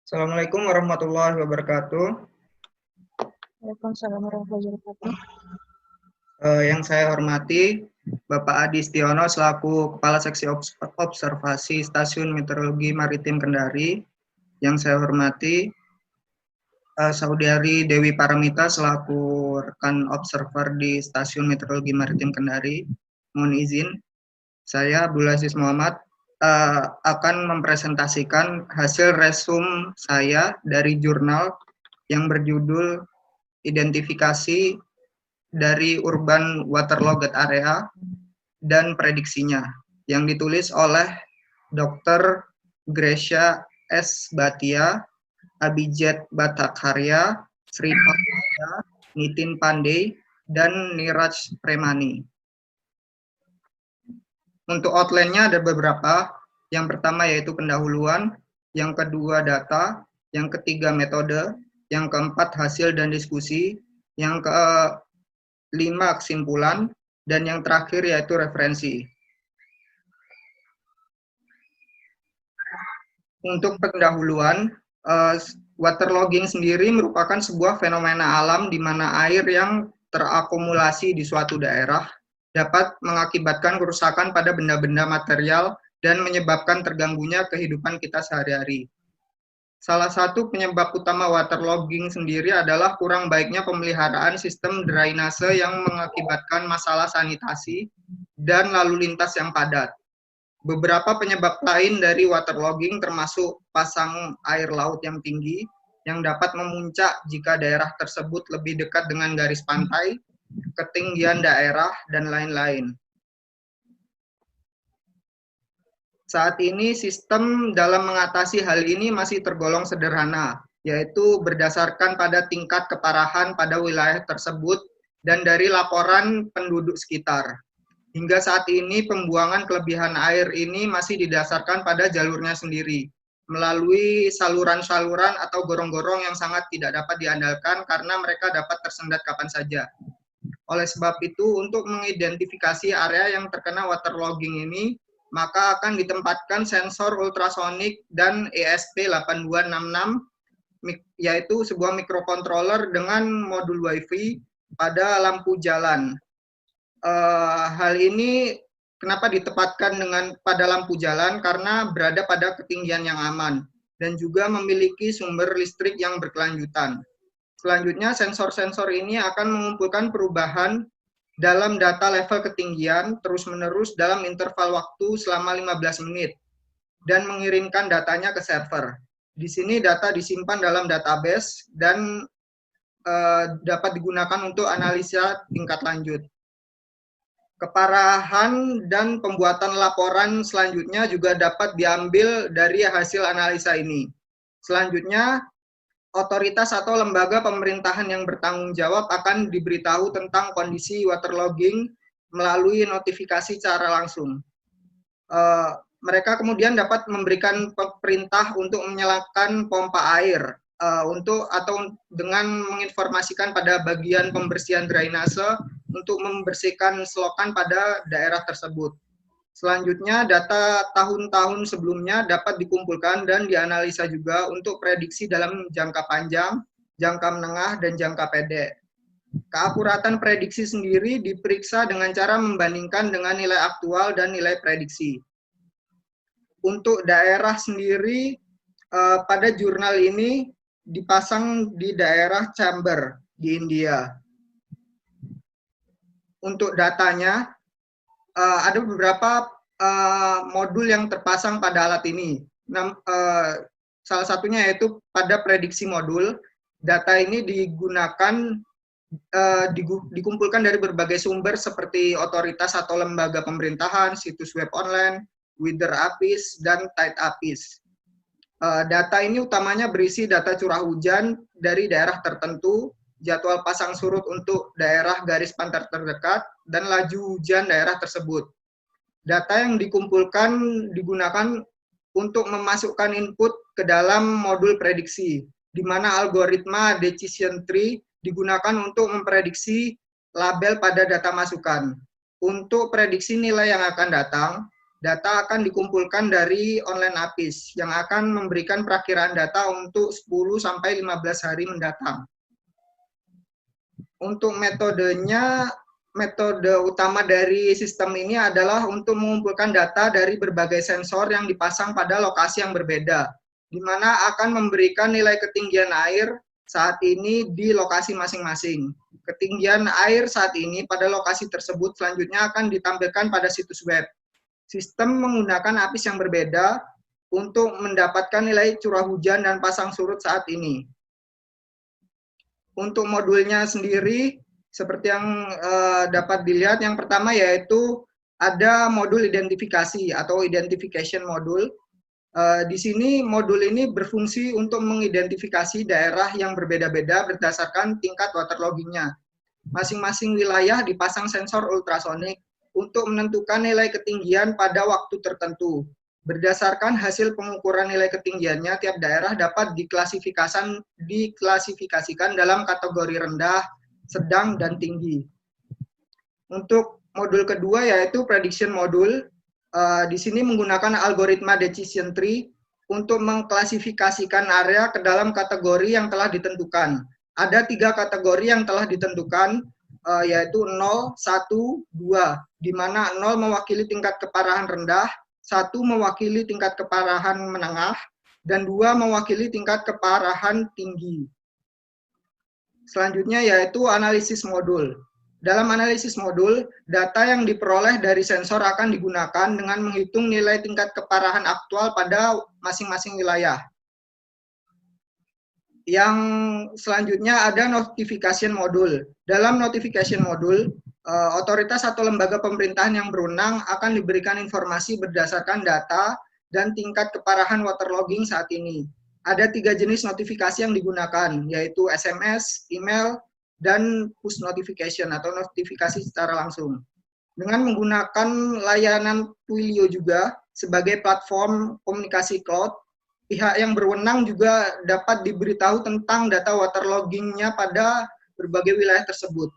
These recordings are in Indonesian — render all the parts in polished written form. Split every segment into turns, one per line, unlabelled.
Assalamualaikum warahmatullahi wabarakatuh.
Waalaikumsalam warahmatullahi wabarakatuh.
Yang saya hormati Bapak Adi Stiono selaku Kepala Seksi Observasi Stasiun Meteorologi Maritim Kendari. Yang saya hormati Saudari Dewi Paramita selaku rekan observer di Stasiun Meteorologi Maritim Kendari. Mohon izin, saya Abdul Aziz Muhammad akan mempresentasikan hasil resum saya dari jurnal yang berjudul Identifikasi dari Urban Waterlogged Area dan Prediksinya, yang ditulis oleh Dr. Gracia S. Bhatia, Abhijit Bhattacharya, Sri Pamada, Nitin Pandey, dan Niraj Premani. Untuk outline-nya ada beberapa. Yang pertama yaitu pendahuluan, yang kedua data, yang ketiga metode, yang keempat hasil dan diskusi, yang kelima kesimpulan, dan yang terakhir yaitu referensi. Untuk pendahuluan, waterlogging sendiri merupakan sebuah fenomena alam di mana air yang terakumulasi di suatu daerah dapat mengakibatkan kerusakan pada benda-benda material dan menyebabkan terganggunya kehidupan kita sehari-hari. Salah satu penyebab utama waterlogging sendiri adalah kurang baiknya pemeliharaan sistem drainase yang mengakibatkan masalah sanitasi dan lalu lintas yang padat. Beberapa penyebab lain dari waterlogging termasuk pasang air laut yang tinggi yang dapat memuncak jika daerah tersebut lebih dekat dengan garis pantai, ketinggian daerah, dan lain-lain. Saat ini sistem dalam mengatasi hal ini masih tergolong sederhana, yaitu berdasarkan pada tingkat keparahan pada wilayah tersebut dan dari laporan penduduk sekitar. Hingga saat ini pembuangan kelebihan air ini masih didasarkan pada jalurnya sendiri, melalui saluran-saluran atau gorong-gorong yang sangat tidak dapat diandalkan karena mereka dapat tersendat kapan saja. Oleh sebab itu, untuk mengidentifikasi area yang terkena waterlogging ini, maka akan ditempatkan sensor ultrasonik dan ESP8266, yaitu sebuah microcontroller dengan modul WiFi pada lampu jalan. Hal ini kenapa ditempatkan pada lampu jalan? Karena berada pada ketinggian yang aman dan juga memiliki sumber listrik yang berkelanjutan. Selanjutnya, sensor-sensor ini akan mengumpulkan perubahan dalam data level ketinggian terus-menerus dalam interval waktu selama 15 menit dan mengirimkan datanya ke server. Di sini data disimpan dalam database dan dapat digunakan untuk analisa tingkat lanjut. Keparahan dan pembuatan laporan selanjutnya juga dapat diambil dari hasil analisa ini. Selanjutnya, otoritas atau lembaga pemerintahan yang bertanggung jawab akan diberitahu tentang kondisi waterlogging melalui notifikasi secara langsung. Mereka kemudian dapat memberikan perintah untuk menyalakan pompa air dengan menginformasikan pada bagian pembersihan drainase untuk membersihkan selokan pada daerah tersebut. Selanjutnya, data tahun-tahun sebelumnya dapat dikumpulkan dan dianalisa juga untuk prediksi dalam jangka panjang, jangka menengah, dan jangka pendek. Keakuratan prediksi sendiri diperiksa dengan cara membandingkan dengan nilai aktual dan nilai prediksi. Untuk daerah sendiri, pada jurnal ini dipasang di daerah Chamber di India. Untuk datanya, ada beberapa modul yang terpasang pada alat ini. Salah satunya yaitu pada prediksi modul. Data ini dikumpulkan dari berbagai sumber seperti otoritas atau lembaga pemerintahan, situs web online, Weather APIS, dan Tide APIS. Data ini utamanya berisi data curah hujan dari daerah tertentu, jadwal pasang surut untuk daerah garis pantai terdekat, dan laju hujan daerah tersebut. Data yang dikumpulkan digunakan untuk memasukkan input ke dalam modul prediksi, di mana algoritma decision tree digunakan untuk memprediksi label pada data masukan. Untuk prediksi nilai yang akan datang, data akan dikumpulkan dari online APIS yang akan memberikan perakiraan data untuk 10-15 hari mendatang. Untuk metodenya, metode utama dari sistem ini adalah untuk mengumpulkan data dari berbagai sensor yang dipasang pada lokasi yang berbeda, di mana akan memberikan nilai ketinggian air saat ini di lokasi masing-masing. Ketinggian air saat ini pada lokasi tersebut selanjutnya akan ditampilkan pada situs web. Sistem menggunakan APIS yang berbeda untuk mendapatkan nilai curah hujan dan pasang surut saat ini. Untuk modulnya sendiri, seperti yang dapat dilihat, yang pertama yaitu ada modul identifikasi atau identification modul. Di sini modul ini berfungsi untuk mengidentifikasi daerah yang berbeda-beda berdasarkan tingkat waterloggingnya. Masing-masing wilayah dipasang sensor ultrasonik untuk menentukan nilai ketinggian pada waktu tertentu. Berdasarkan hasil pengukuran nilai ketinggiannya, tiap daerah dapat diklasifikasikan dalam kategori rendah, sedang, dan tinggi. Untuk modul kedua yaitu prediction modul. Di sini menggunakan algoritma decision tree untuk mengklasifikasikan area ke dalam kategori yang telah ditentukan. Ada 3 kategori yang telah ditentukan, yaitu 0, 1, 2, di mana 0 mewakili tingkat keparahan rendah, 1 mewakili tingkat keparahan menengah, dan 2 mewakili tingkat keparahan tinggi. Selanjutnya yaitu analisis modul. Dalam analisis modul, data yang diperoleh dari sensor akan digunakan dengan menghitung nilai tingkat keparahan aktual pada masing-masing wilayah. Yang selanjutnya ada notification modul. Dalam notification modul, otoritas atau lembaga pemerintahan yang berwenang akan diberikan informasi berdasarkan data dan tingkat keparahan waterlogging saat ini. Ada 3 jenis notifikasi yang digunakan, yaitu SMS, email, dan push notification atau notifikasi secara langsung. Dengan menggunakan layanan Twilio juga sebagai platform komunikasi cloud, pihak yang berwenang juga dapat diberitahu tentang data waterlogging-nya pada berbagai wilayah tersebut.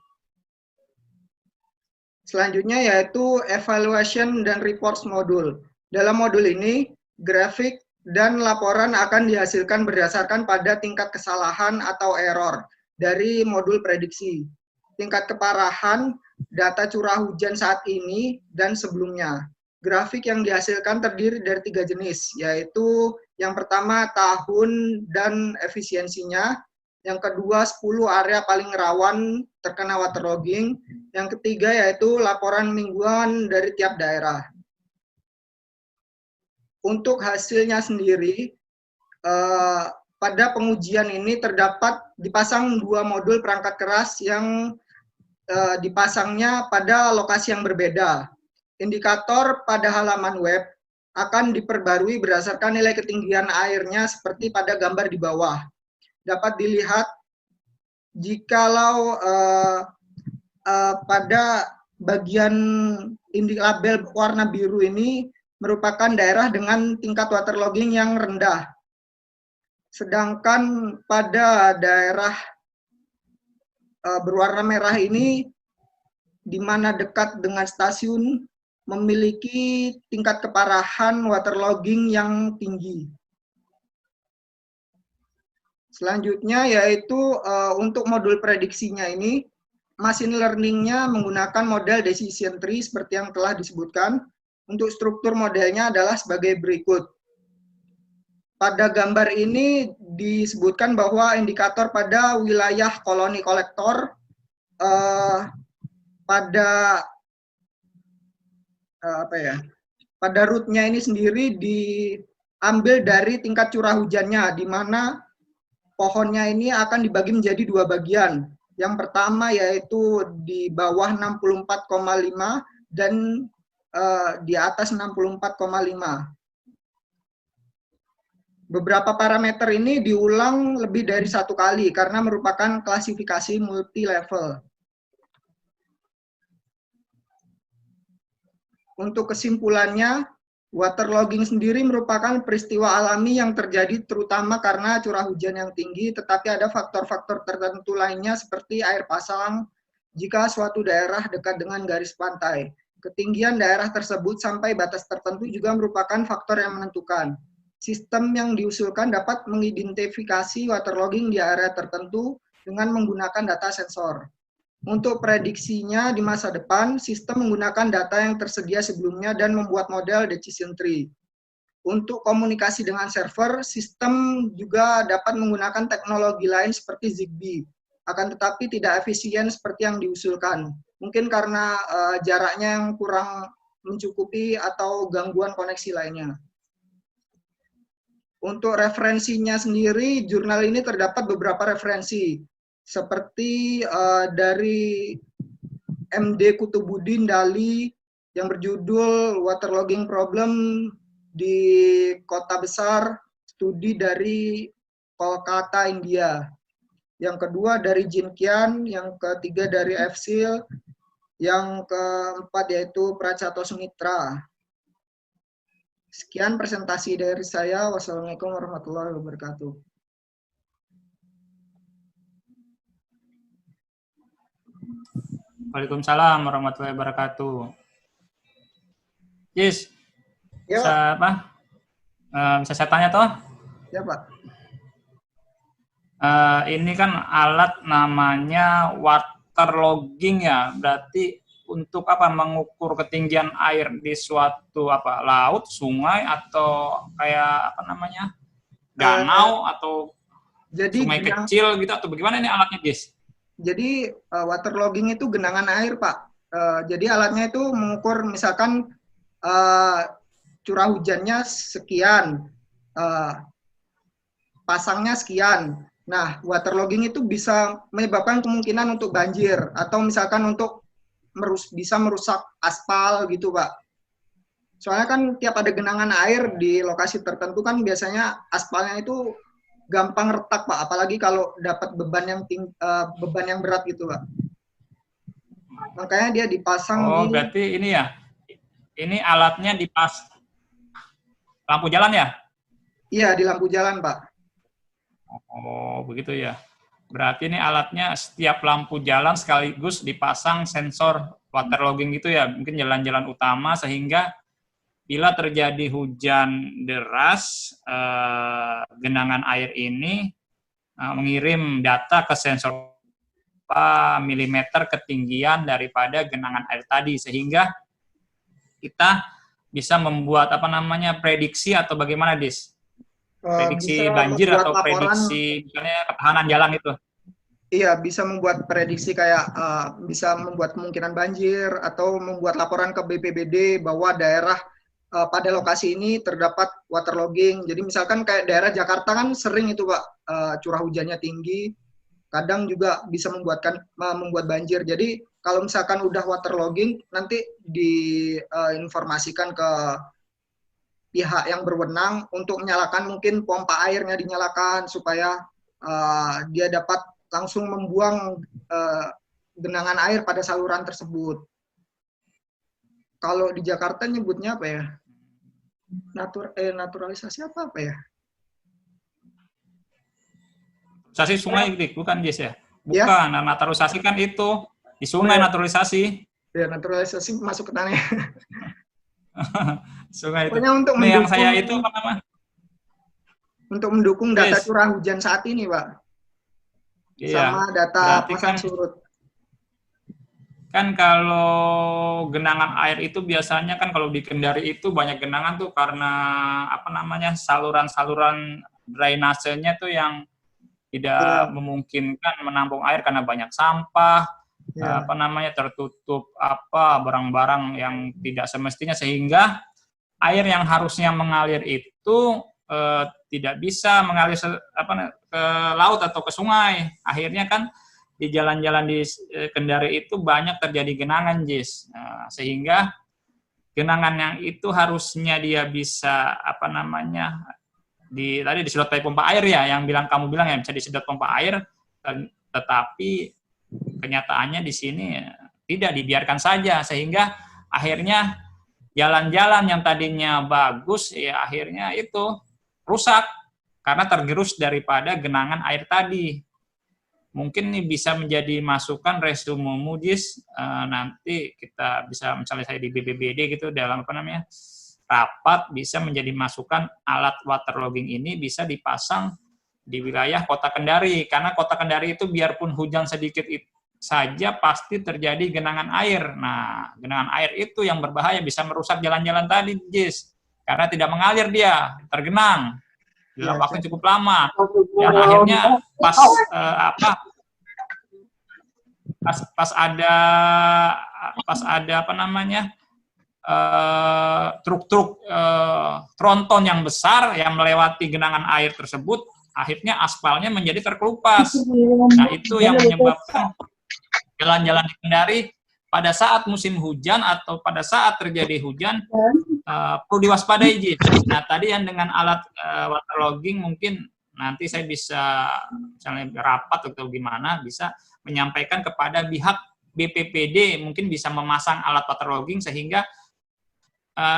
Selanjutnya yaitu evaluation dan reports modul. Dalam modul ini, grafik dan laporan akan dihasilkan berdasarkan pada tingkat kesalahan atau error dari modul prediksi, tingkat keparahan, data curah hujan saat ini, dan sebelumnya. Grafik yang dihasilkan terdiri dari 3 jenis, yaitu yang pertama tahun dan efisiensinya, yang kedua 10 area paling rawan terkena waterlogging, yang ketiga yaitu laporan mingguan dari tiap daerah. Untuk hasilnya sendiri, pada pengujian ini terdapat dipasang 2 modul perangkat keras yang dipasangnya pada lokasi yang berbeda. Indikator pada halaman web akan diperbarui berdasarkan nilai ketinggian airnya seperti pada gambar di bawah. Dapat dilihat jikalau pada bagian label warna biru ini merupakan daerah dengan tingkat waterlogging yang rendah. Sedangkan pada daerah berwarna merah ini, di mana dekat dengan stasiun, memiliki tingkat keparahan waterlogging yang tinggi. Selanjutnya yaitu untuk modul prediksinya ini, machine learning-nya menggunakan model decision tree seperti yang telah disebutkan. Untuk struktur modelnya adalah sebagai berikut. Pada gambar ini disebutkan bahwa indikator pada wilayah koloni kolektor pada rootnya ini sendiri diambil dari tingkat curah hujannya, di mana pohonnya ini akan dibagi menjadi 2 bagian. Yang pertama yaitu di bawah 64,5 dan di atas 64,5. Beberapa parameter ini diulang lebih dari 1 kali karena merupakan klasifikasi multi level. Untuk kesimpulannya, waterlogging sendiri merupakan peristiwa alami yang terjadi terutama karena curah hujan yang tinggi, tetapi ada faktor-faktor tertentu lainnya seperti air pasang jika suatu daerah dekat dengan garis pantai. Ketinggian daerah tersebut sampai batas tertentu juga merupakan faktor yang menentukan. Sistem yang diusulkan dapat mengidentifikasi waterlogging di area tertentu dengan menggunakan data sensor. Untuk prediksinya di masa depan, sistem menggunakan data yang tersedia sebelumnya dan membuat model decision tree. Untuk komunikasi dengan server, sistem juga dapat menggunakan teknologi lain seperti Zigbee, akan tetapi tidak efisien seperti yang diusulkan. Mungkin karena jaraknya yang kurang mencukupi atau gangguan koneksi lainnya. Untuk referensinya sendiri, jurnal ini terdapat beberapa referensi, seperti dari MD Kutubudin Dali yang berjudul Waterlogging Problem di Kota Besar, studi dari Kolkata, India. Yang kedua dari Jin Kian, yang ketiga dari FSIL, yang keempat yaitu Pracato Sumitra. Sekian presentasi dari saya. Wassalamualaikum warahmatullahi wabarakatuh.
Waalaikumsalam warahmatullahi wabarakatuh. Yes,
Ya,
bisa apa? Bisa saya tanya toh?
Ya, Pak.
Ini kan alat namanya waterlogging ya, berarti untuk apa? Mengukur ketinggian air di suatu apa? Laut, sungai atau kayak apa namanya? Danau atau sungai kecil gitu atau bagaimana ini alatnya, guys?
Jadi waterlogging itu genangan air, Pak. Jadi alatnya itu mengukur misalkan curah hujannya sekian, pasangnya sekian. Nah, waterlogging itu bisa menyebabkan kemungkinan untuk banjir atau misalkan untuk bisa merusak aspal gitu, Pak. Soalnya kan tiap ada genangan air di lokasi tertentu kan biasanya aspalnya itu gampang retak, Pak. Apalagi kalau dapat beban yang berat gitu, Pak. Makanya dia dipasang di...
berarti ini ya. Ini alatnya dipas lampu jalan ya?
Iya, di lampu jalan, Pak.
Oh, begitu ya. Berarti ini alatnya setiap lampu jalan sekaligus dipasang sensor waterlogging gitu ya, mungkin jalan-jalan utama sehingga bila terjadi hujan deras, genangan air ini mengirim data ke sensor milimeter ketinggian daripada genangan air tadi sehingga kita bisa membuat apa namanya prediksi atau bagaimana, Dis? Prediksi banjir atau laporan, prediksi misalnya ketahanan jalan itu.
Iya, bisa membuat prediksi kayak bisa membuat kemungkinan banjir atau membuat laporan ke BPBD bahwa daerah pada lokasi ini terdapat waterlogging. Jadi misalkan kayak daerah Jakarta kan sering itu, Pak, curah hujannya tinggi, kadang juga bisa membuat banjir. Jadi kalau misalkan udah waterlogging, nanti diinformasikan ke pihak yang berwenang untuk menyalakan, mungkin pompa airnya dinyalakan supaya dia dapat langsung membuang genangan air pada saluran tersebut. Kalau di Jakarta nyebutnya apa ya? Naturalisasi apa ya?
Naturalisasi sungai, bukan, Jess ya? Bukan, ya? Naturalisasi kan itu di sungai, naturalisasi.
Ya, naturalisasi masuk ke tanah.
Sungai itu.
Untuk
yang saya itu apa namanya?
Untuk mendukung data curah hujan saat ini, Pak.
Iya.
Sama data pasang surut.
Kan kalau genangan air itu biasanya kan kalau di Kendari itu banyak genangan tuh karena apa namanya saluran-saluran drainasenya tuh yang tidak memungkinkan menampung air karena banyak sampah, apa namanya tertutup apa barang-barang yang tidak semestinya sehingga air yang harusnya mengalir itu tidak bisa mengalir ke laut atau ke sungai. Akhirnya kan di jalan-jalan di Kendari itu banyak terjadi genangan, Jis. Sehingga genangan yang itu harusnya dia bisa apa namanya tadi disedot pakai pompa air ya, yang kamu bilang ya bisa disedot pompa air, tetapi kenyataannya di sini tidak, dibiarkan saja sehingga akhirnya jalan-jalan yang tadinya bagus ya akhirnya itu rusak karena tergerus daripada genangan air tadi. mungkin nih bisa menjadi masukan resumemu, Jis. Nanti kita bisa, misalnya saya di BPBD gitu, dalam apa namanya, rapat, bisa menjadi masukan alat waterlogging ini bisa dipasang di wilayah Kota Kendari, karena Kota Kendari itu biarpun hujan sedikit saja pasti terjadi genangan air. Nah, genangan air itu yang berbahaya, bisa merusak jalan-jalan tadi, Jis, karena tidak mengalir, dia tergenang dalam
Iya,
waktu cukup lama, dan akhirnya pas ada apa namanya, truk-truk tronton yang besar yang melewati genangan air tersebut, akhirnya aspalnya menjadi terkelupas. Nah, itu yang menyebabkan jalan-jalan di Kendari pada saat musim hujan atau pada saat terjadi hujan perlu diwaspadai, Jis. Nah, tadi yang dengan alat waterlogging mungkin nanti saya bisa, misalnya rapat atau gimana, bisa menyampaikan kepada pihak BPPD, mungkin bisa memasang alat waterlogging sehingga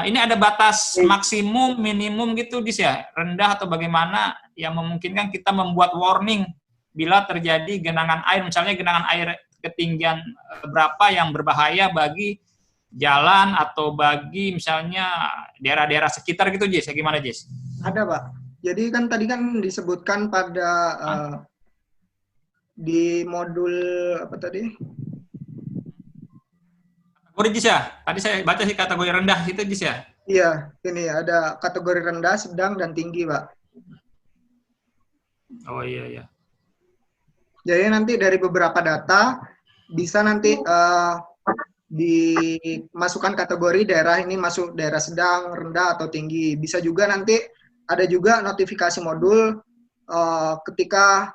ini ada batas maksimum, minimum gitu, Jis, ya, rendah atau bagaimana yang memungkinkan kita membuat warning bila terjadi genangan air, misalnya genangan air ketinggian berapa yang berbahaya bagi jalan atau bagi misalnya daerah-daerah sekitar gitu, Jis. Gimana, Jis?
Ada, Pak. Jadi kan tadi kan disebutkan pada di modul apa tadi?
Kategori, Jis, ya? Tadi saya baca sih kategori rendah itu, Jis, ya?
Iya, ini ada kategori rendah, sedang, dan tinggi, Pak.
Oh iya, iya.
Jadi nanti dari beberapa data bisa nanti dimasukkan kategori daerah ini masuk daerah sedang, rendah, atau tinggi. Bisa juga nanti ada juga notifikasi modul ketika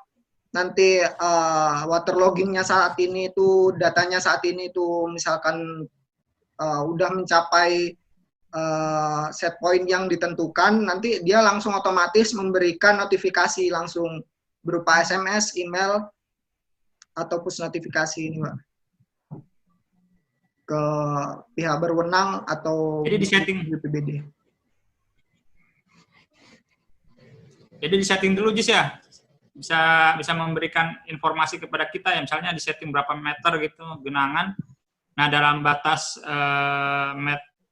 nanti waterloggingnya saat ini itu, datanya saat ini itu misalkan udah mencapai set point yang ditentukan, nanti dia langsung otomatis memberikan notifikasi langsung berupa SMS, email, atau push notifikasi ini, Pak, ke pihak berwenang atau
jadi disetting
BPBD.
Jadi disetting dulu, Jis, ya? Bisa memberikan informasi kepada kita ya, misalnya disetting berapa meter gitu genangan. Nah, dalam batas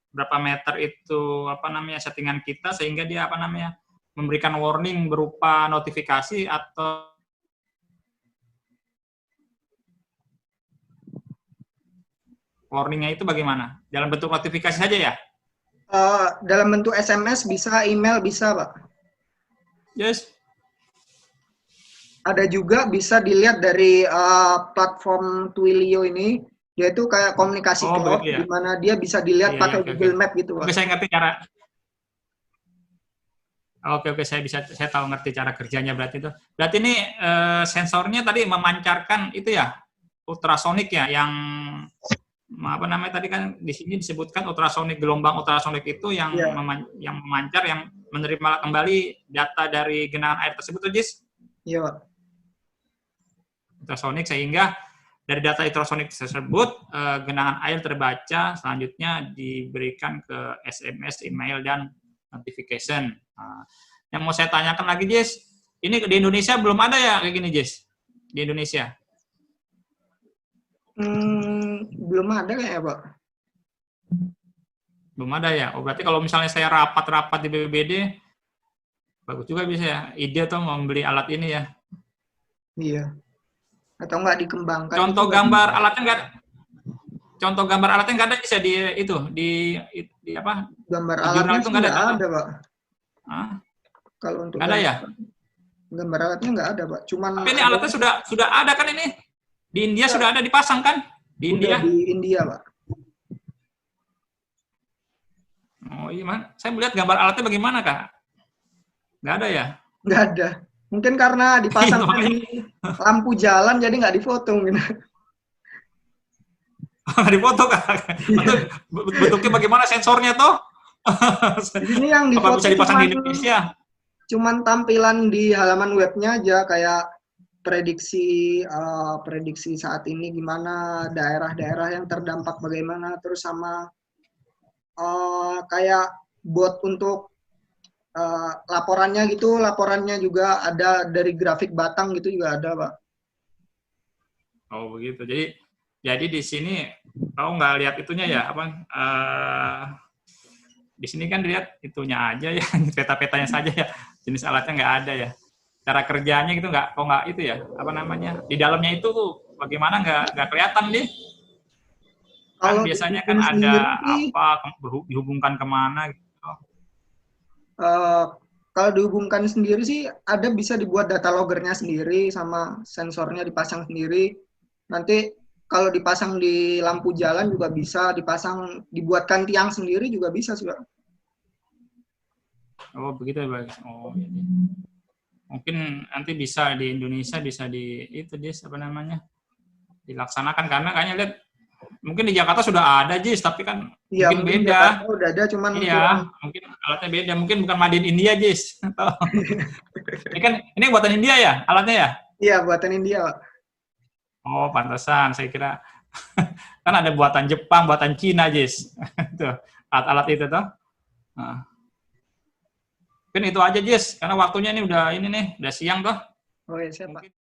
berapa meter itu apa namanya settingan kita, sehingga dia apa namanya memberikan warning berupa notifikasi atau warningnya itu bagaimana? Dalam bentuk notifikasi saja ya?
Dalam bentuk SMS bisa, email bisa, Pak.
Yes.
Ada juga bisa dilihat dari platform Twilio ini, yaitu kayak komunikasi cloud,
ya?
di mana dia bisa dilihat pakai Google Map gitu, Pak.
Oke, saya ngerti cara. Oke, saya tahu ngerti cara kerjanya berarti itu. Berarti ini sensornya tadi memancarkan itu ya, ultrasonik ya, yang apa namanya tadi kan di sini disebutkan ultrasonik, gelombang ultrasonik itu yang yang memancar, yang menerima kembali data dari genangan air tersebut, Jis?
Iya, Pak.
Ultrasonik, sehingga dari data ultrasonik tersebut genangan air terbaca, selanjutnya diberikan ke SMS, email, dan notification. Nah, yang mau saya tanyakan lagi, Jis, ini di Indonesia belum ada ya kayak gini, Jis? Di Indonesia?
Belum ada kayaknya, Pak.
Belum ada ya? Oh, berarti kalau misalnya saya rapat-rapat di BPBD, bagus juga bisa ya. Ide tuh membeli alat ini ya.
Iya. Atau nggak dikembangkan.
Contoh gambar alatnya nggak ada. Contoh gambar alatnya nggak ada, bisa di itu di apa?
Gambar
di
alatnya
itu nggak
ada, Pak. Kalau untuk
nggak ada ya?
Gambar alatnya nggak ada, Pak. Cuman
tapi ini alatnya sudah ada kan ini? Di India sudah ada dipasang kan? Di India?
Di India, Pak.
Oh iya, Man. Saya melihat gambar alatnya bagaimana, Kak? Nggak ada ya?
Nggak ada. Mungkin karena dipasang di lampu jalan, jadi nggak difoto. Gitu.
Nggak difoto, Kak? Atau bentuknya bagaimana sensornya tuh?
Ini yang
apa bisa dipasang di Indonesia?
Cuman tampilan di halaman webnya aja, kayak prediksi saat ini gimana, daerah-daerah yang terdampak bagaimana, terus sama kayak bot untuk laporannya gitu, laporannya juga ada dari grafik batang gitu juga ada, Pak.
Oh begitu. Jadi di sini kau nggak lihat itunya ya apa? Di sini kan dilihat itunya aja ya, peta-petanya saja ya. Jenis alatnya nggak ada ya. Cara kerjanya gitu nggak, kok nggak itu ya? Apa namanya? Di dalamnya itu tuh bagaimana nggak kelihatan deh. Kan
Kalau
biasanya kan
dihubung sendiri
ada
sih,
apa dihubungkan kemana gitu.
eh, kalau dihubungkan sendiri sih ada bisa dibuat data loggernya sendiri sama sensornya dipasang sendiri. Nanti kalau dipasang di lampu jalan juga bisa dipasang, dibuatkan tiang sendiri juga bisa sih, Pak.
Oh begitu ya, Bang. Oh iya. Mungkin nanti bisa di Indonesia bisa di itu apa namanya dilaksanakan karena kayaknya lihat mungkin di Jakarta sudah ada Jis tapi kan
Iya,
mungkin
mungkin di Jakarta
beda.
udah ada, cuman kurang.
Iya, mungkin alatnya beda, mungkin bukan made in India Jis. Ini kan ini buatan India ya alatnya ya?
Iya, buatan India, Pak.
Oh pantesan saya kira kan ada buatan Jepang, buatan Cina Jis. Tuh alat-alat itu tuh. Nah, mungkin itu aja Jis karena waktunya ini udah siang tuh.
Oh iya, siap, Pak.
Mungkin